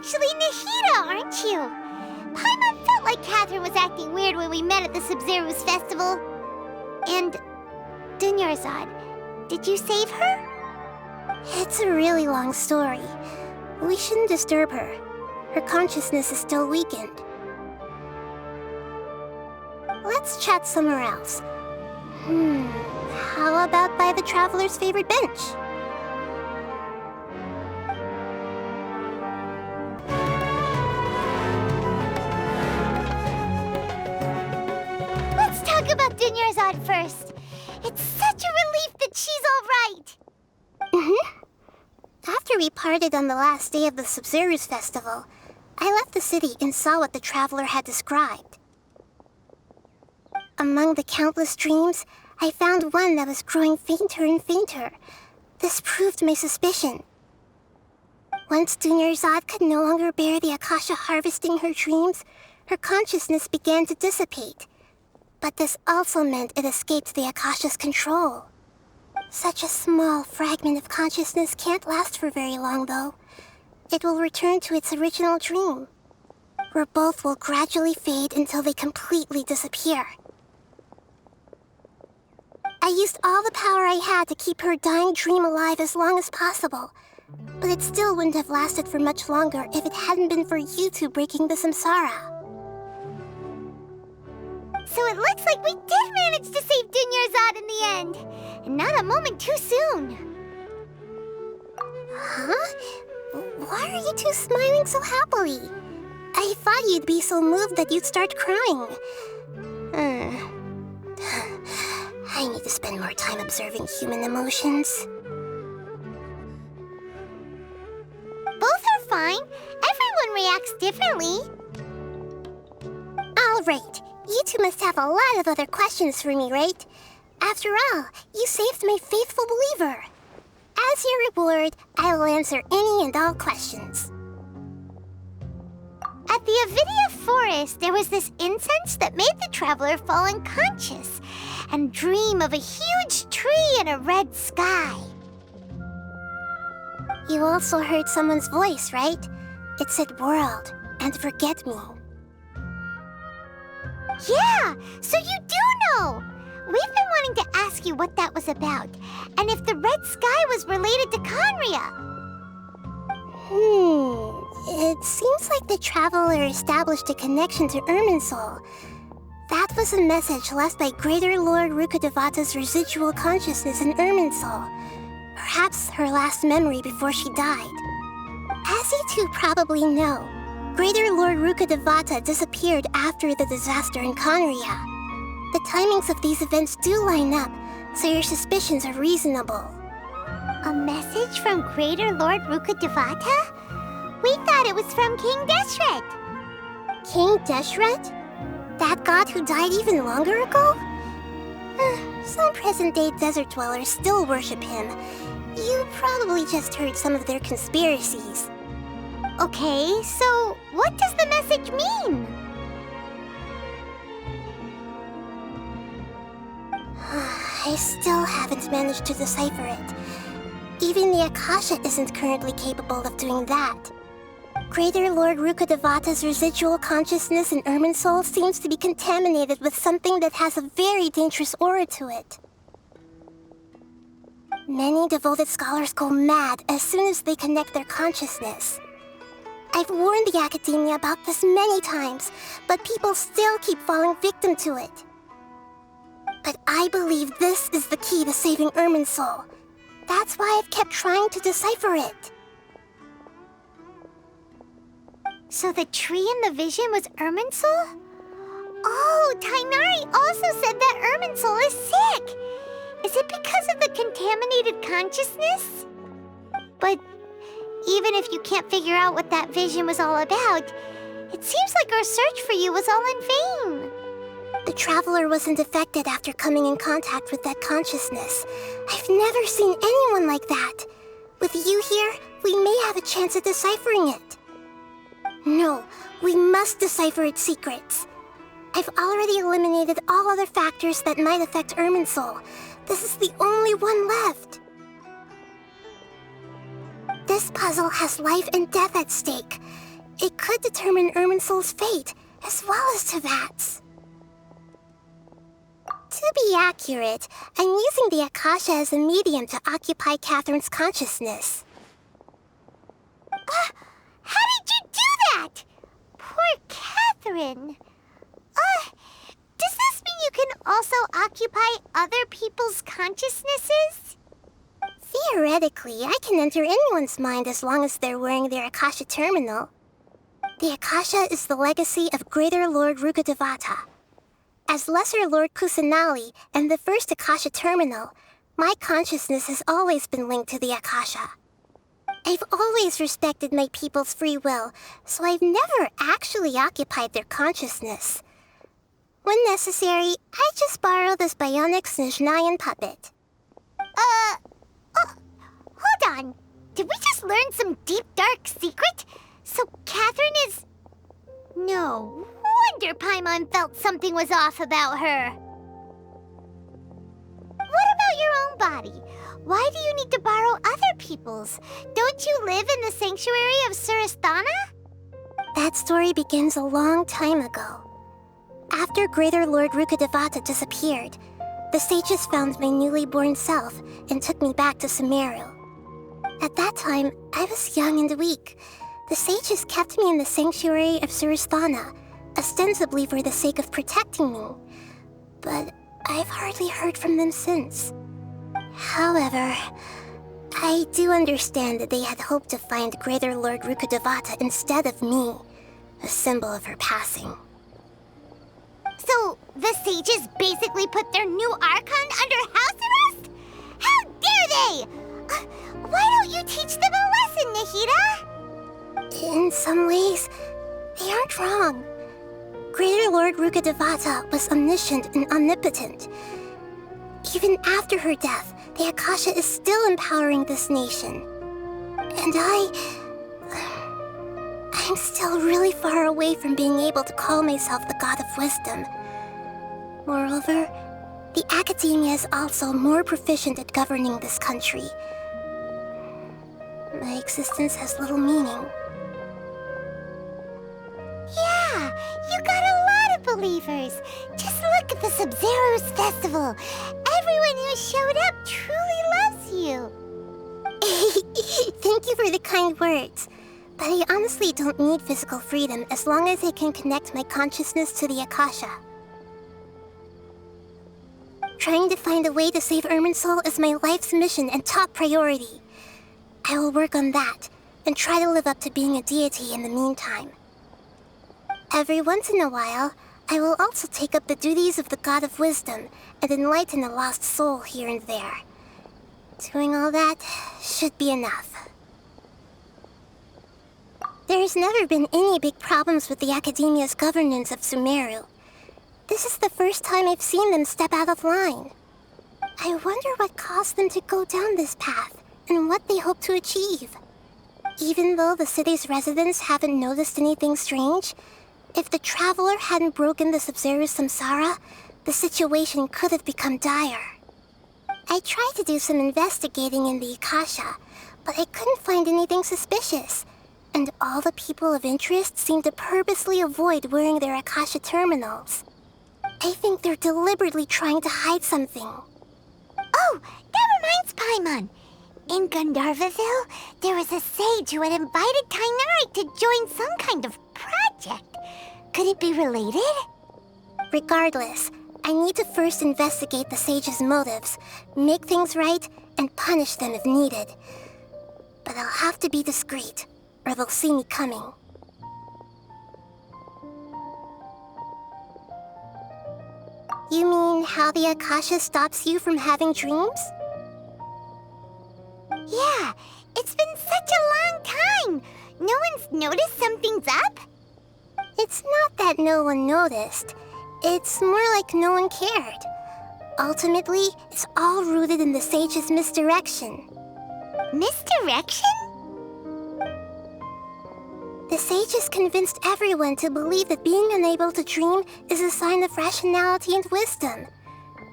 actually Nahida, aren't you? Paimon felt like Catherine was acting weird when we met at the Sub-Zero's festival. And Dunyarzad, did you save her? It's a really long story. We shouldn't disturb her. Her consciousness is still weakened. Let's chat somewhere else. How about by the Traveler's favorite bench? Let's talk about Dunyarzad first. It's such a relief that she's all right. After we parted on the last day of the Sub-Zero's festival, I left the city and saw what the Traveler had described. Among the countless dreams, I found one that was growing fainter and fainter. This proved my suspicion. Once Dunyarzad could no longer bear the Akasha harvesting her dreams, her consciousness began to dissipate. But this also meant it escaped the Akasha's control. Such a small fragment of consciousness can't last for very long, though. It will return to its original dream, where both will gradually fade until they completely disappear. I used all the power I had to keep her dying dream alive as long as possible, but it still wouldn't have lasted for much longer if it hadn't been for you two breaking the samsara. So it looks like we did manage to save Dunyarzad in the end, and not a moment too soon. Huh? Why are you two smiling so happily? I thought you'd be so moved that you'd start crying. I need to spend more time observing human emotions. Both are fine. Everyone reacts differently. All right. You two must have a lot of other questions for me, right? After all, you saved my faithful believer. As your reward, I will answer any and all questions. At the Avidia forest, there was this incense that made the Traveler fall unconscious and dream of a huge tree and a red sky. You also heard someone's voice, right? It said world and forget me. Yeah, so you do know! We've been wanting to ask you what that was about, and if the red sky was related to Conria. It seems like the Traveler established a connection to Irminsul. That was a message left by Greater Lord Rukkhadevata's residual consciousness in Irminsul. Perhaps her last memory before she died. As you two probably know, Greater Lord Rukkhadevata disappeared after the disaster in Conria. The timings of these events do line up, so your suspicions are reasonable. A message from Greater Lord Rukkhadevata? We thought it was from King Deshret. King Deshret? That god who died even longer ago? Some present-day desert dwellers still worship him. You probably just heard some of their conspiracies. Okay, so what does the message mean? I still haven't managed to decipher it. Even the Akasha isn't currently capable of doing that. Greater Lord Rukkhadevata's residual consciousness in Irminsul seems to be contaminated with something that has a very dangerous aura to it. Many devoted scholars go mad as soon as they connect their consciousness. I've warned the academia about this many times, but people still keep falling victim to it. But I believe this is the key to saving Irminsul. That's why I've kept trying to decipher it. So the tree in the vision was Irminsul? Oh, Tainari also said that Irminsul is sick. Is it because of the contaminated consciousness? But even if you can't figure out what that vision was all about, it seems like our search for you was all in vain. The Traveler wasn't affected after coming in contact with that consciousness. I've never seen anyone like that. With you here, we may have a chance at deciphering it. No, we must decipher its secrets. I've already eliminated all other factors that might affect Irminsul. This is the only one left. This puzzle has life and death at stake. it could determine Irminsul's fate, as well as Tevat's. To be accurate, I'm using the Akasha as a medium to occupy Catherine's consciousness. How did you do that? Poor Catherine. Does this mean you can also occupy other people's consciousnesses? Theoretically, I can enter anyone's mind as long as they're wearing their Akasha terminal. The Akasha is the legacy of Greater Lord Rukkhadevata. As Lesser Lord Kusanali and the first Akasha terminal, my consciousness has always been linked to the Akasha. I've always respected my people's free will, so I've never actually occupied their consciousness. When necessary, I just borrow this bionic Snezhnayan puppet. Hold on. Did we just learn some deep, dark secret? So Catherine is... No wonder Paimon felt something was off about her. What about your own body? Why do you need to borrow other people's? Don't you live in the sanctuary of Surasthana? That story begins a long time ago. After Greater Lord Rukkhadevata disappeared, the sages found my newly born self and took me back to Sumeru. At that time, I was young and weak. The sages kept me in the sanctuary of Surasthana, ostensibly for the sake of protecting me. But I've hardly heard from them since. However, I do understand that they had hoped to find Greater Lord Rukkhadevata instead of me, a symbol of her passing. So, the sages basically put their new Archon under house arrest? How dare they! Why don't you teach them a lesson, Nahida? In some ways, they aren't wrong. Greater Lord Rukkhadevata was omniscient and omnipotent. Even after her death, the Akasha is still empowering this nation. And I'm still really far away from being able to call myself the God of Wisdom. Moreover, the Academia is also more proficient at governing this country. My existence has little meaning. Yeah, you got a lot of believers. Just look at the Sub-Zero's festival. Everyone who showed up truly loves you. Thank you for the kind words. But I honestly don't need physical freedom as long as I can connect my consciousness to the Akasha. Trying to find a way to save Irminsul is my life's mission and top priority. I will work on that, and try to live up to being a deity in the meantime. Every once in a while, I will also take up the duties of the God of Wisdom and enlighten a lost soul here and there. Doing all that should be enough. There's never been any big problems with the Academia's governance of Sumeru. This is the first time I've seen them step out of line. I wonder what caused them to go down this path, and what they hope to achieve. Even though the city's residents haven't noticed anything strange, if the Traveler hadn't broken the Sub-Zero's samsara, the situation could have become dire. I tried to do some investigating in the Akasha, but I couldn't find anything suspicious, and all the people of interest seemed to purposely avoid wearing their Akasha terminals. I think they're deliberately trying to hide something. Oh, that reminds Paimon. In Gandharvaville, there was a sage who had invited Tainari to join some kind of project. Could it be related? Regardless, I need to first investigate the sage's motives, make things right, and punish them if needed. But I'll have to be discreet, or they'll see me coming. You mean how the Akasha stops you from having dreams? Yeah, it's been such a long time. No one's noticed something's up? It's not that no one noticed. It's more like no one cared. Ultimately, it's all rooted in the sage's misdirection. Misdirection? The sages convinced everyone to believe that being unable to dream is a sign of rationality and wisdom.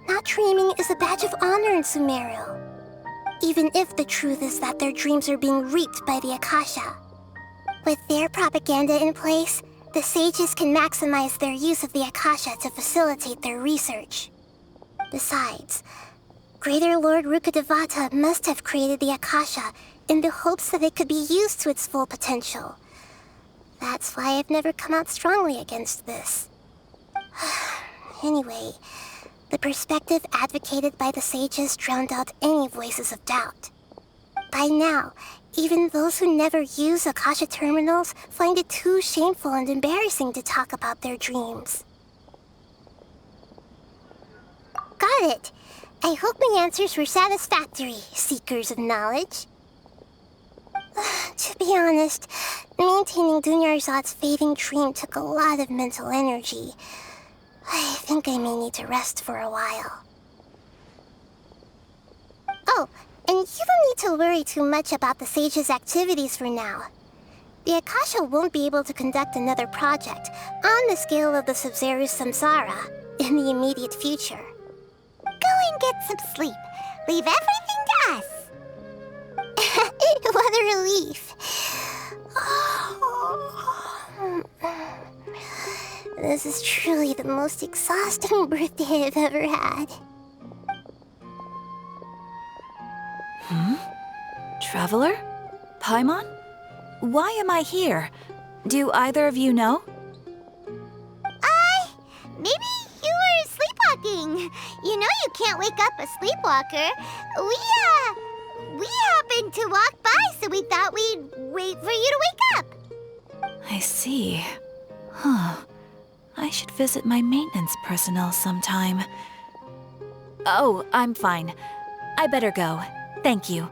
Not dreaming is a badge of honor in Sumeru. Even if the truth is that their dreams are being reaped by the Akasha. With their propaganda in place, the sages can maximize their use of the Akasha to facilitate their research. Besides, Greater Lord Rukkhadevata must have created the Akasha in the hopes that it could be used to its full potential. That's why I've never come out strongly against this. Anyway, the perspective advocated by the sages drowned out any voices of doubt. By now, even those who never use Akasha terminals find it too shameful and embarrassing to talk about their dreams. Got it! I hope my answers were satisfactory, seekers of knowledge. To be honest, maintaining Dunyarzad's fading dream took a lot of mental energy. I think I may need to rest for a while. Oh, and you don't need to worry too much about the sage's activities for now. The Akasha won't be able to conduct another project on the scale of the Sub-Zero Samsara in the immediate future. Go and get some sleep. Leave everything to us. What a relief. This is truly the most exhausting birthday I've ever had. Traveler? Paimon? Why am I here? Do either of you know? Maybe you were sleepwalking. You know you can't wake up a sleepwalker. We happened to walk by, so we thought we'd wait for you to wake up. I see. I should visit my maintenance personnel sometime. Oh, I'm fine. I better go. Thank you.